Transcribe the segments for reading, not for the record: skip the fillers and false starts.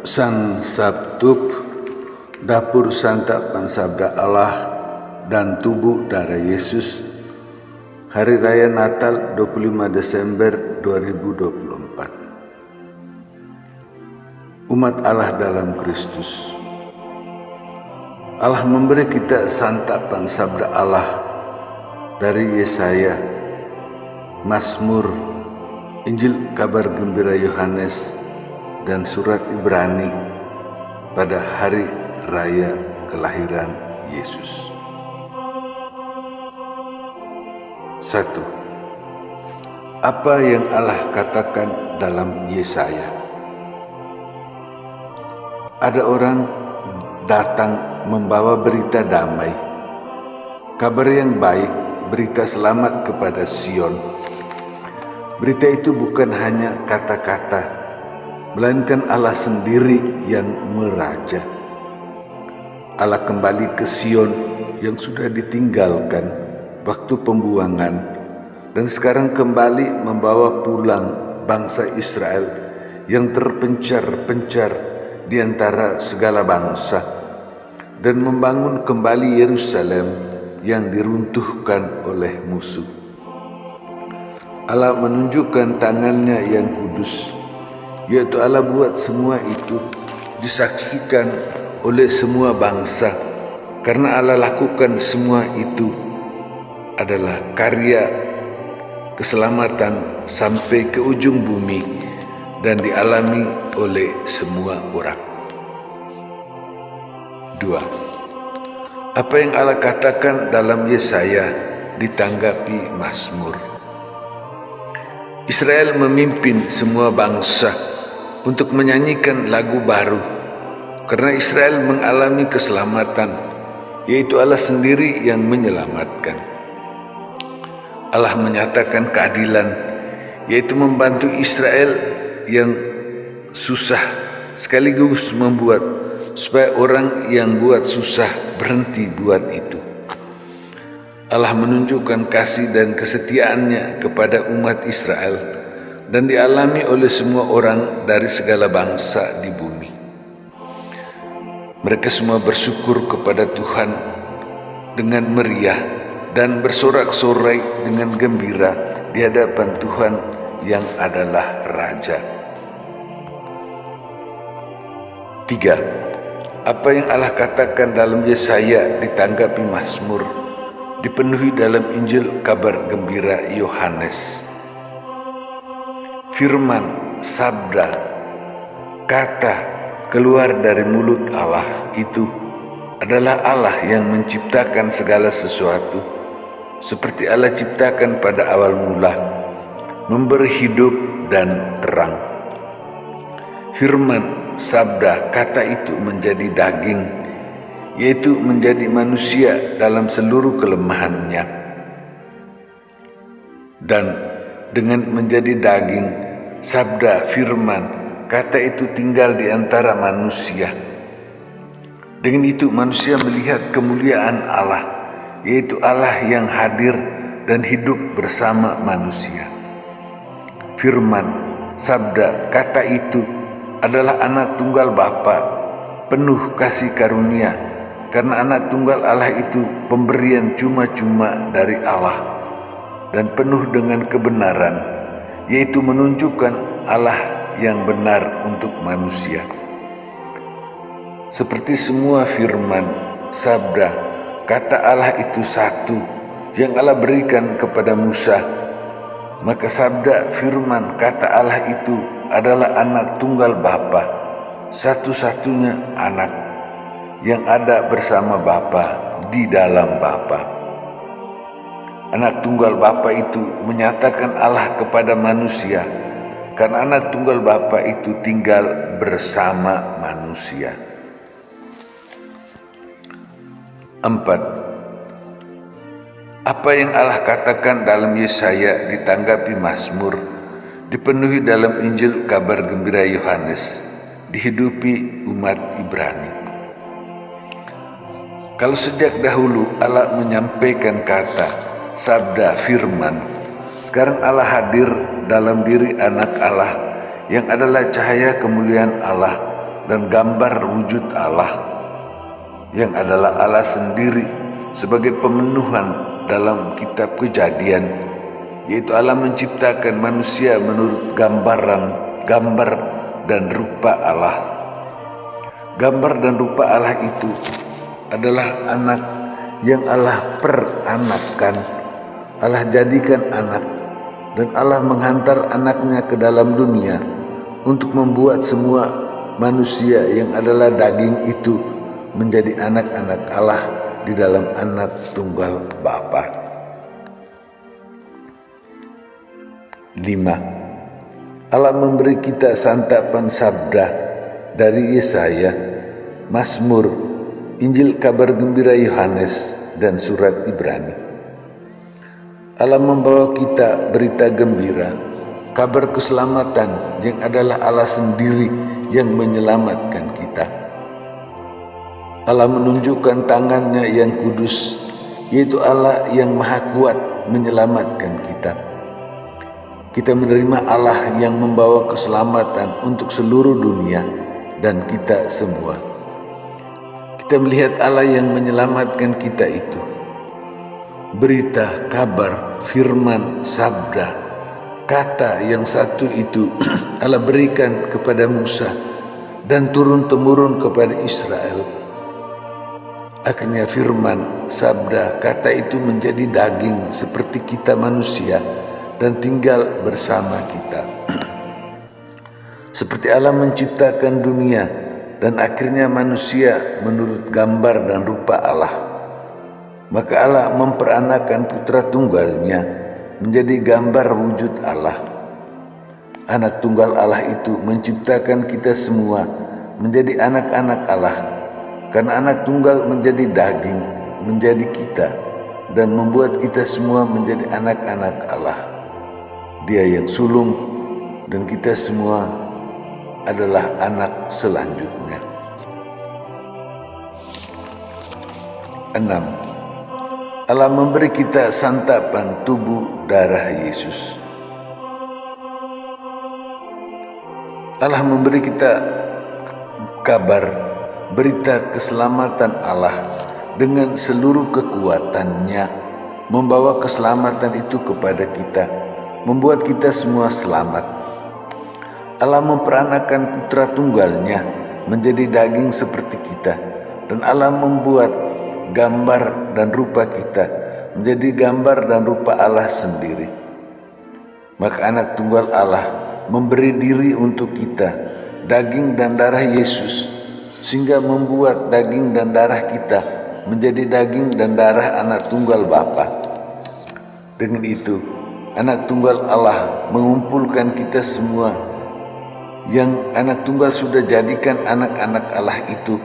Sang Sabtup, dapur santapan sabda Allah dan tubuh darah Yesus, Hari Raya Natal 25 Desember 2024. Umat Allah dalam Kristus. Allah memberi kita santapan sabda Allah dari Yesaya, Mazmur, Injil Kabar Gembira Yohanes, dan surat Ibrani pada hari raya kelahiran Yesus. 1. Apa yang Allah katakan dalam Yesaya? Ada orang datang membawa berita damai, kabar yang baik, berita selamat kepada Sion. Berita itu bukan hanya kata-kata, melainkan Allah sendiri yang meraja. Allah kembali ke Sion yang sudah ditinggalkan waktu pembuangan, dan sekarang kembali membawa pulang bangsa Israel yang terpencar-pencar di antara segala bangsa, dan membangun kembali Yerusalem yang diruntuhkan oleh musuh. Allah menunjukkan tangannya yang kudus, yaitu Allah buat semua itu disaksikan oleh semua bangsa, karena Allah lakukan semua itu adalah karya keselamatan sampai ke ujung bumi dan dialami oleh semua orang. 2. Apa yang Allah katakan dalam Yesaya ditanggapi Mazmur? Israel memimpin semua bangsa untuk menyanyikan lagu baru, karena Israel mengalami keselamatan, yaitu Allah sendiri yang menyelamatkan. Allah menyatakan keadilan, yaitu membantu Israel yang susah, sekaligus membuat supaya orang yang buat susah berhenti buat itu. Allah menunjukkan kasih dan kesetiaannya kepada umat Israel, dan dialami oleh semua orang dari segala bangsa di bumi. Mereka semua bersyukur kepada Tuhan dengan meriah dan bersorak-sorai dengan gembira di hadapan Tuhan yang adalah Raja. 3. Apa yang Allah katakan dalam Yesaya ditanggapi Mazmur, dipenuhi dalam Injil Kabar Gembira Yohanes. Firman, sabda, kata keluar dari mulut Allah itu adalah Allah yang menciptakan segala sesuatu, seperti Allah ciptakan pada awal mula, memberi hidup dan terang. Firman, sabda, kata itu menjadi daging, yaitu menjadi manusia dalam seluruh kelemahannya. Dan dengan menjadi daging, sabda, firman, kata itu tinggal di antara manusia. Dengan itu manusia melihat kemuliaan Allah, yaitu Allah yang hadir dan hidup bersama manusia. Firman, sabda, kata itu adalah anak tunggal Bapa, penuh kasih karunia, karena anak tunggal Allah itu pemberian cuma-cuma dari Allah, dan penuh dengan kebenaran, yaitu menunjukkan Allah yang benar untuk manusia. Seperti semua firman, sabda, kata Allah itu satu yang Allah berikan kepada Musa, maka sabda, firman, kata Allah itu adalah anak tunggal Bapa, satu-satunya anak yang ada bersama Bapa di dalam Bapa. Anak tunggal Bapa itu menyatakan Allah kepada manusia, karena anak tunggal Bapa itu tinggal bersama manusia. 4. Apa yang Allah katakan dalam Yesaya ditanggapi Mazmur, dipenuhi dalam Injil Kabar Gembira Yohanes, dihidupi umat Ibrani. Kalau sejak dahulu Allah menyampaikan kata, sabda, firman, sekarang Allah hadir dalam diri anak Allah yang adalah cahaya kemuliaan Allah dan gambar wujud Allah yang adalah Allah sendiri sebagai pemenuhan dalam kitab Kejadian, yaitu Allah menciptakan manusia menurut gambar dan rupa Allah. Gambar dan rupa Allah itu adalah anak yang Allah peranakan, Allah jadikan anak, dan Allah menghantar anaknya ke dalam dunia untuk membuat semua manusia yang adalah daging itu menjadi anak-anak Allah di dalam anak tunggal Bapa. 5. Allah memberi kita santapan sabda dari Yesaya, Mazmur, Injil kabar gembira Yohanes, dan surat Ibrani. Allah membawa kita berita gembira, kabar keselamatan yang adalah Allah sendiri yang menyelamatkan kita. Allah menunjukkan tangannya yang kudus, yaitu Allah yang maha kuat menyelamatkan kita. Kita menerima Allah yang membawa keselamatan untuk seluruh dunia dan kita semua. Kita melihat Allah yang menyelamatkan kita itu. Berita, kabar, firman, sabda, kata yang satu itu Allah berikan kepada Musa dan turun-temurun kepada Israel. Akhirnya firman, sabda, kata itu menjadi daging seperti kita manusia dan tinggal bersama kita. Seperti Allah menciptakan dunia dan akhirnya manusia menurut gambar dan rupa Allah, maka Allah memperanakan putra tunggalnya menjadi gambar wujud Allah. Anak tunggal Allah itu menciptakan kita semua menjadi anak-anak Allah, karena anak tunggal menjadi daging, menjadi kita, dan membuat kita semua menjadi anak-anak Allah. Dia yang sulung dan kita semua adalah anak selanjutnya. 6. Allah memberi kita santapan tubuh darah Yesus. Allah memberi kita kabar, berita keselamatan Allah dengan seluruh kekuatannya, membawa keselamatan itu kepada kita, membuat kita semua selamat. Allah memperanakan putra tunggalnya menjadi daging seperti kita, dan Allah membuat gambar dan rupa kita menjadi gambar dan rupa Allah sendiri. Maka anak tunggal Allah memberi diri untuk kita, daging dan darah Yesus, sehingga membuat daging dan darah kita menjadi daging dan darah anak tunggal Bapa. Dengan itu, anak tunggal Allah mengumpulkan kita semua yang anak tunggal sudah jadikan anak-anak Allah itu,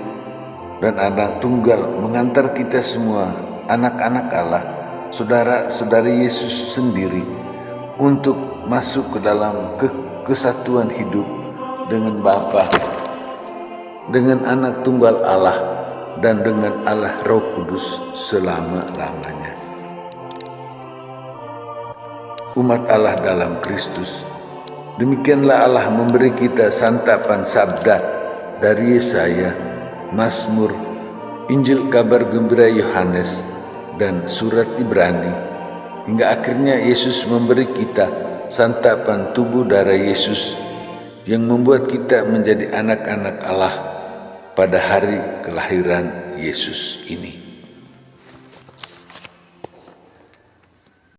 dan anak tunggal mengantar kita semua anak-anak Allah, saudara-saudari Yesus sendiri, untuk masuk ke dalam kesatuan hidup dengan Bapa, dengan anak tunggal Allah, dan dengan Allah Roh Kudus selama-lamanya. Umat Allah dalam Kristus, demikianlah Allah memberi kita santapan sabda dari Yesaya, Mazmur, Injil kabar gembira Yohanes, dan surat Ibrani, hingga akhirnya Yesus memberi kita santapan tubuh darah Yesus yang membuat kita menjadi anak-anak Allah pada hari kelahiran Yesus ini.